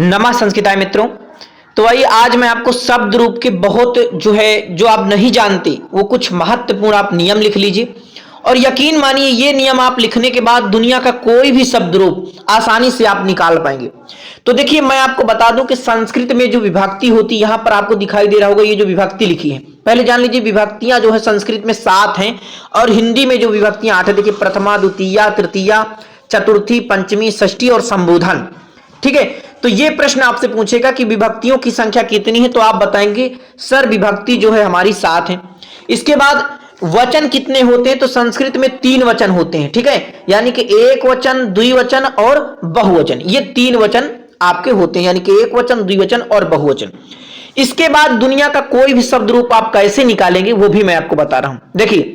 नमः संस्कृताय मित्रों। तो वही आज मैं आपको शब्द रूप के बहुत जो आप नहीं जानते वो कुछ महत्वपूर्ण आप नियम लिख लीजिए और यकीन मानिए ये नियम आप लिखने के बाद दुनिया का कोई भी शब्द रूप आसानी से आप निकाल पाएंगे। तो देखिए मैं आपको बता दूं कि संस्कृत में जो विभक्ति होती है यहां पर आपको दिखाई दे रहा होगा, ये जो विभक्ति लिखी है पहले जान लीजिए विभक्तियां जो है संस्कृत में 7 हैं और हिंदी में जो विभक्तियां 8 है। देखिए प्रथमा, द्वितीया, तृतीया, चतुर्थी, पंचमी, षष्ठी और संबोधन। ठीक है, तो ये प्रश्न आपसे पूछेगा कि विभक्तियों की संख्या कितनी है, तो आप बताएंगे सर विभक्ति जो है हमारी 7 है। इसके बाद वचन कितने होते हैं, तो संस्कृत में 3 वचन होते हैं। ठीक है, यानी कि एक वचन, द्विवचन और बहुवचन, ये 3 वचन आपके होते हैं, यानी कि एक वचन, द्विवचन और बहुवचन। इसके बाद दुनिया का कोई भी शब्द रूप आप कैसे निकालेंगे वो भी मैं आपको बता रहा हूं। देखिए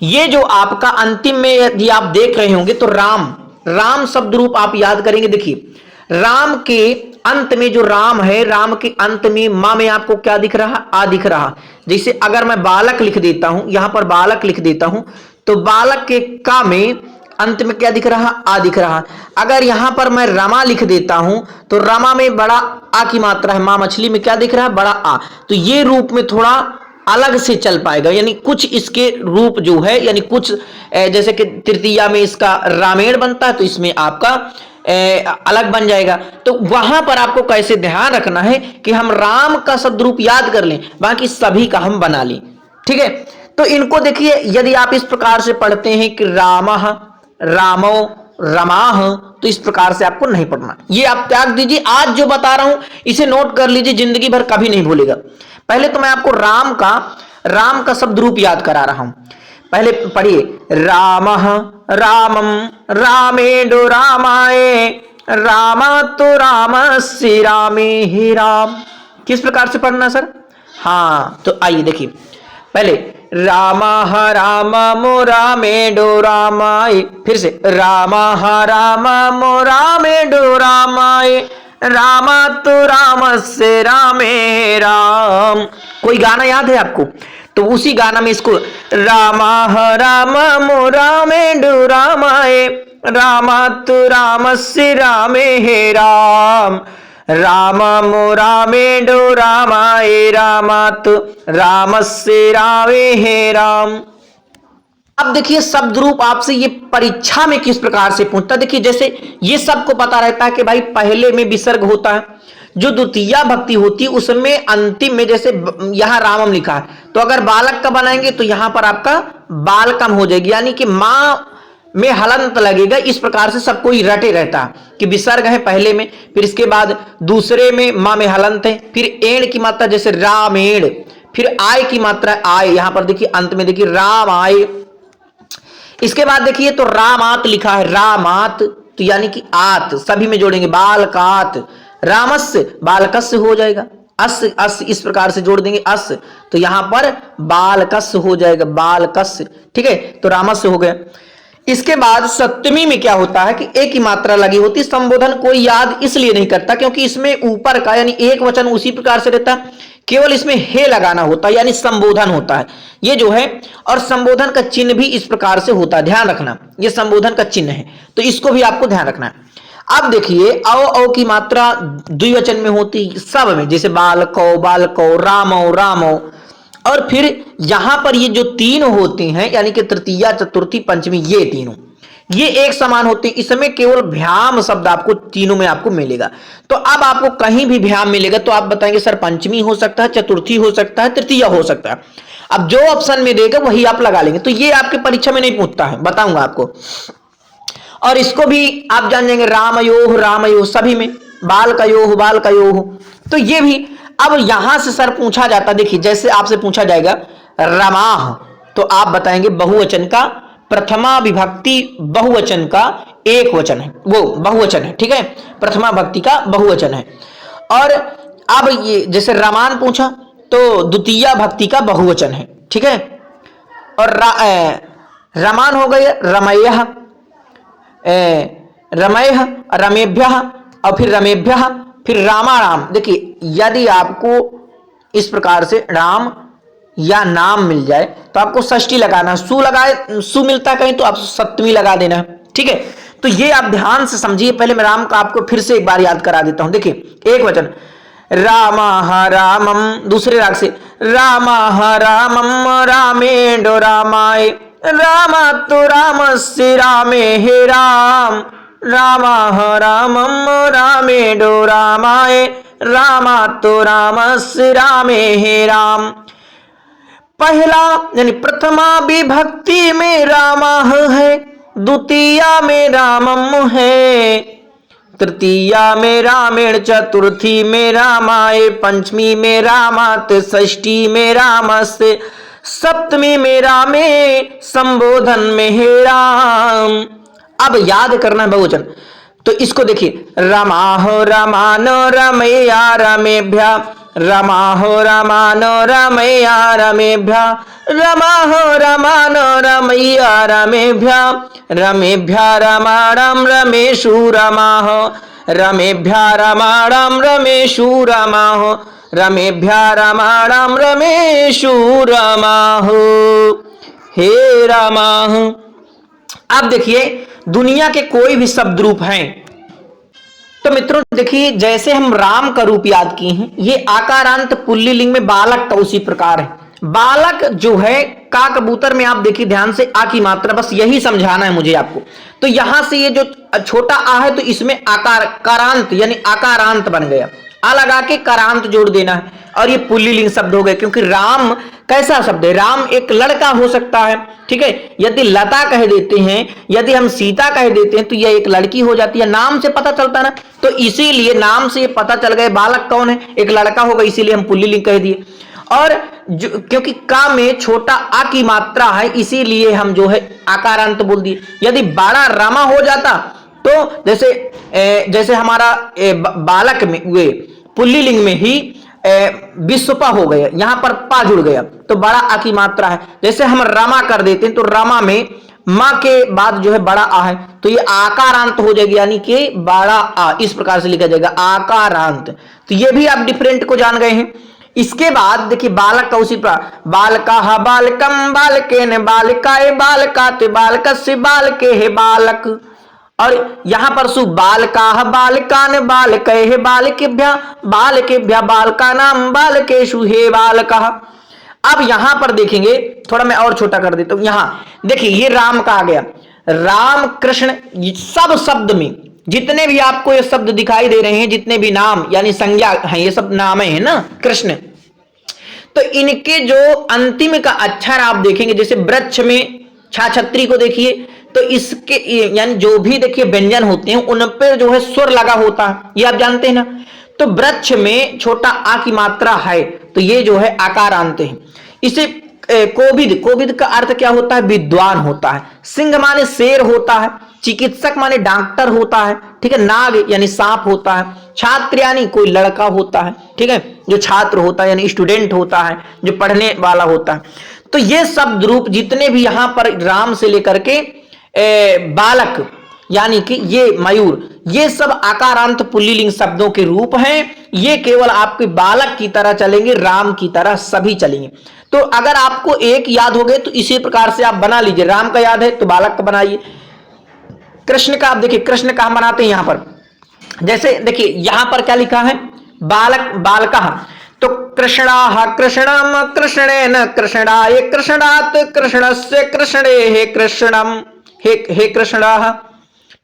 ये जो आपका अंतिम में यदि आप देख रहे होंगे तो राम शब्द रूप आप याद करेंगे। देखिए राम के अंत में जो राम है, राम के अंत में मां में आपको क्या दिख रहा, आ दिख रहा। जैसे अगर मैं बालक लिख देता हूं, यहां पर बालक लिख देता हूं तो बालक के का में अंत में क्या दिख रहा, आ दिख रहा। अगर यहां पर मैं रमा लिख देता हूं तो रमा में बड़ा आ की मात्रा है, मां मछली में क्या दिख रहा है, बड़ा आ। तो ये रूप में थोड़ा अलग से चल पाएगा, यानी कुछ इसके रूप जो है, यानी कुछ जैसे कि तृतीया में इसका रामेण बनता है तो इसमें आपका अलग बन जाएगा। तो वहां पर आपको कैसे ध्यान रखना है कि हम राम का शब्द रूप याद कर लें, बाकी सभी का हम बना लें। ठीक है, तो इनको देखिए यदि आप इस प्रकार से पढ़ते हैं कि रामः, रामो, रमाह, तो इस प्रकार से आपको नहीं पढ़ना, ये आप त्याग दीजिए। आज जो बता रहा हूं इसे नोट कर लीजिए, जिंदगी भर कभी नहीं भूलेगा। पहले तो मैं आपको राम का शब्द रूप याद करा रहा हूं। पहले पढ़िए रामः, रामम, रामेणो रामाय, रामातो रामस्य रामे ही राम। किस प्रकार से पढ़ना सर? हाँ, तो आइए देखिए पहले रामः राममो रामेणो रामाय, फिर से रामः राममो रामेणो रामाय, रामातो रामस्य रामे राम। कोई गाना याद है आपको? तो उसी गाना में इसको रामः राममो रामेणो रामाय, रामातो रामस्य रामे हे राम, राममो रामेणो रामाय, रामातो रामस्य रामे हे राम। अब देखिए शब्द रूप आपसे ये परीक्षा में किस प्रकार से पूछता है। देखिए जैसे ये सबको पता रहता है कि भाई पहले में विसर्ग होता है, जो द्वितीया भक्ति होती है उसमें अंतिम में जैसे यहां रामम लिखा है तो अगर बालक का बनाएंगे तो यहां पर आपका बालकम हो जाएगी, यानी कि मां में हलंत लगेगा। इस प्रकार से सब कोई रटे रहता है कि विसर्ग है पहले में, फिर इसके बाद दूसरे में मां में हलंत है, फिर एण की मात्रा जैसे रामेण, फिर आय की मात्रा आय, यहां पर देखिए अंत में देखिए राम आय। इसके बाद देखिए तो रामात लिखा है, रामात तो यानी कि आत सभी में जोड़ेंगे, बालकात, रामस्य बालकस्य हो जाएगा, अस अस इस प्रकार से जोड़ देंगे अस, तो यहां पर बालकस्य हो जाएगा, बालकस्य। ठीक है, तो रामस्य हो गया। इसके बाद सप्तमी में क्या होता है कि एक ही मात्रा लगी होती। संबोधन कोई याद इसलिए नहीं करता क्योंकि इसमें ऊपर का यानी एक वचन उसी प्रकार से रहता, केवल इसमें हे लगाना होता है, यानी संबोधन होता है ये जो है। और संबोधन का चिन्ह भी इस प्रकार से होता है, ध्यान रखना, ये संबोधन का चिन्ह है, तो इसको भी आपको ध्यान रखना है। अब देखिए औ की मात्रा द्विवचन में होती सब में, जैसे बालको, बालको, रामो, रामो। और फिर यहां पर ये जो 3 होते हैं यानी कि तृतीया, चतुर्थी, पंचमी, ये तीनों ये एक समान होते हैं। इसमें केवल भ्याम शब्द आपको तीनों में आपको मिलेगा। तो अब आपको कहीं भी भ्याम मिलेगा तो आप बताएंगे सर पंचमी हो सकता है, चतुर्थी हो सकता है, तृतीया हो सकता है। अब जो ऑप्शन में देगा वही आप लगा लेंगे। तो ये आपके परीक्षा में नहीं पूछता है, बताऊंगा आपको। और इसको भी आप जान जाएंगे रामयोह, रामयोह सभी में, बालकयोह, बालकयोह। तो ये भी अब यहां से सर पूछा जाता, देखिए जैसे आपसे पूछा जाएगा रमाह, तो आप बताएंगे बहुवचन का प्रथमा विभक्ति बहुवचन का एक वचन है, वो बहुवचन है। ठीक है, प्रथमा भक्ति का बहुवचन है। और अब ये जैसे रमान पूछा तो द्वितीया भक्ति का बहुवचन है। ठीक है, और रमान हो गए रमयः, रमयः, रमेभ्यः, और फिर रमेभ्यः, फिर रामाराम। देखिए यदि आपको इस प्रकार से राम या नाम मिल जाए तो आपको षष्ठी लगाना है, सु लगाए, सु मिलता कहीं तो आप सप्तमी लगा देना है। ठीक है, तो ये आप ध्यान से समझिए। पहले मैं राम का आपको फिर से एक बार याद करा देता हूं। देखिए एक वचन रामः रामम, दूसरे राग से रामः रामम रामेणो रामाय, रामातो रामस्य रामे हे राम, रामः रामम रामेणो रामाय, रामातो रामस्य रामे हे राम। पहला यानी प्रथमा विभक्ति में रामः है, द्वितीया में रामम है, तृतीया में रामेण, चतुर्थी में रामाय, पंचमी में रामात, षष्ठी में रामस्य, सप्तमी में रामे, संबोधन में हे राम। अब याद करना है बहुवचन, तो इसको देखिए रमाहो रमानो रमैया रमेभ्या, रमाहो रमानो रमैया रमेभ्या, रमाहो रमानो रमैया रमेभ्या, रमेभ्या रमाणं रमेषु रमाहो, रमेभ्या रमाणं रमेषु रमाहो, रमेभ्या रमाणं रमेषु रमाहो, हे रमाहो। अब देखिए दुनिया के कोई भी शब्द रूप हैं, तो मित्रों देखिए जैसे हम राम का रूप याद किए हैं, ये आकारांत पुल्लिंग में बालक का उसी प्रकार है। बालक जो है का कबूतर में आप देखिए ध्यान से आ की मात्रा, बस यही समझाना है मुझे आपको। तो यहां से ये जो छोटा आ है तो इसमें आकार कारांत यानी आकारांत बन गया, आ लगा के कारांत जोड़ देना है और ये पुल्लिंग शब्द हो गए। क्योंकि राम कैसा शब्द है, राम एक लड़का हो सकता है, ठीक है। यदि लता कह देते हैं, यदि हम सीता कह देते हैं तो यह एक लड़की हो जाती है, नाम से पता चलता ना। तो इसीलिए नाम से पता चल गए बालक कौन है, एक लड़का होगा, इसीलिए हम पुल्लिंग कह दिए। और क्योंकि का में छोटा आ की मात्रा है इसीलिए हम जो है आकारांत बोल दिए। यदि बड़ा रामा हो जाता तो जैसे हमारा बालक में हुए पुल्लिंग में ही विश्वपा हो गया, यहां पर पा जुड़ गया तो बड़ा आ की मात्रा है। जैसे हम रमा कर देते हैं तो रमा में मां के बाद जो है बड़ा आ है तो ये आकारांत हो जाएगी, यानी कि बड़ा आ, इस प्रकार से लिखा जाएगा आकारांत। तो ये भी आप डिफरेंट को जान गए हैं। इसके बाद देखिए बालक का उसी प्रकार बालका बालकम बालकेन बालिकाए बालकाते बालकस्य बालके हे बालक। और यहां पर सु बालका बालकान बालकै बालकेभ्या बालकेभ्या बालकानां बालकेषु हे बालका। अब यहां पर देखेंगे, थोड़ा मैं और छोटा कर देता हूं। यहां देखिए ये राम का आ गया, राम कृष्ण, सब शब्द में जितने भी आपको ये शब्द दिखाई दे रहे हैं, जितने भी नाम यानी संज्ञा हैं, ये सब नाम है ना कृष्ण। तो इनके जो अंतिम का अक्षर आप देखेंगे, जैसे वृक्ष में छाछत्री को देखिए तो इसके यानी जो भी देखिए व्यंजन होते हैं उन पर जो है स्वर लगा होता है, ये आप जानते हैं ना। तो वृक्ष में छोटा आ की मात्रा है तो ये जो है आकारांत है। इसे कोविद, कोविद का अर्थ क्या होता है, विद्वान होता है। सिंह माने शेर होता है, चिकित्सक माने डॉक्टर होता है, ठीक है। नाग यानी सांप होता है, छात्र यानी कोई लड़का होता है, ठीक है, जो छात्र होता है यानी स्टूडेंट होता है, जो पढ़ने वाला होता है। तो ये शब्द रूप जितने भी यहां पर राम से लेकर के बालक यानी कि ये मयूर, ये सब आकारांत पुल्लिंग शब्दों के रूप हैं। ये केवल आपके बालक की तरह चलेंगे, राम की तरह सभी चलेंगे। तो अगर आपको एक याद हो गए तो इसी प्रकार से आप बना लीजिए। राम का याद है तो बालक का बनाइए। कृष्ण का आप देखिए, कृष्ण का हम बनाते हैं यहां पर, जैसे देखिए यहां पर क्या लिखा है, बालक बालका, तो कृष्णा कृष्णम कृष्णेन कृष्णाय कृष्णात् कृष्णस्य कृष्णे हे कृष्णम हे कृष्णा,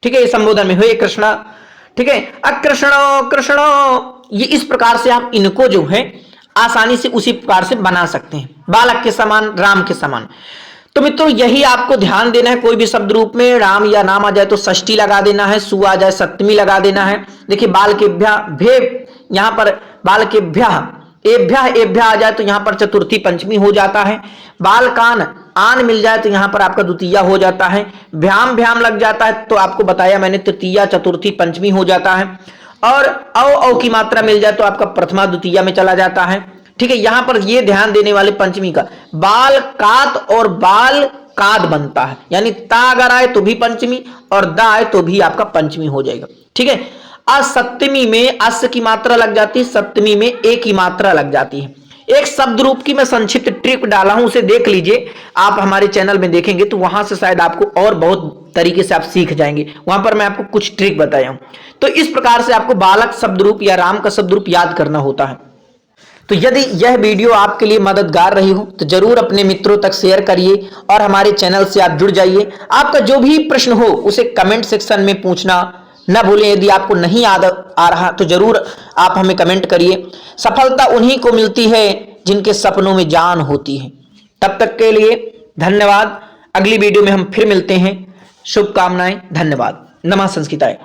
ठीक है, ये संबोधन में हे कृष्णा, ठीक है। अकृष्णो कृष्णो, ये इस प्रकार से आप इनको जो है आसानी से उसी प्रकार से बना सकते हैं, बालक के समान, राम के समान। तो मित्रों यही आपको ध्यान देना है, कोई भी शब्द रूप में राम या नाम आ जाए तो षष्ठी लगा देना है, सु आ जाए सप्तमी लगा देना है। देखिए बाल के भ्या भे, यहां पर बाल के भ्या एभ्या एभ्या आ जाए तो यहां पर चतुर्थी पंचमी हो जाता है। बाल कान आन मिल जाए तो यहां पर आपका द्वितीया हो जाता है। भ्याम भ्याम लग जाता है तो आपको बताया मैंने तृतीया चतुर्थी पंचमी हो जाता है। और औ की मात्रा मिल जाए तो आपका प्रथमा द्वितीया में चला जाता है, ठीक है। यहां पर ये ध्यान देने वाले पंचमी का बाल कात और बाल काद बनता है, यानी ता अगर आए तो भी पंचमी और दा आए तो भी आपका पंचमी हो जाएगा, ठीक है। सप्तमी में अस की मात्रा लग जाती है, सप्तमी में ए की मात्रा लग जाती है। एक शब्द रूप की मैं संक्षिप्त ट्रिक डाला हूं, उसे देख लीजिए, आप हमारे चैनल में देखेंगे तो वहां से शायद आपको और बहुत तरीके से आप सीख जाएंगे। वहां पर मैं आपको कुछ ट्रिक बताया हूं। तो इस प्रकार से आपको बालक शब्द रूप या राम का शब्द रूप याद करना होता है। तो यदि यह वीडियो आपके लिए मददगार रही हो तो जरूर अपने मित्रों तक शेयर करिए और हमारे चैनल से आप जुड़ जाइए। आपका जो भी प्रश्न हो उसे कमेंट सेक्शन में पूछना न भूलें। यदि आपको नहीं आ रहा तो जरूर आप हमें कमेंट करिए। सफलता उन्हीं को मिलती है जिनके सपनों में जान होती है। तब तक के लिए धन्यवाद। अगली वीडियो में हम फिर मिलते हैं। शुभकामनाएं। धन्यवाद। नमः संस्कृताय।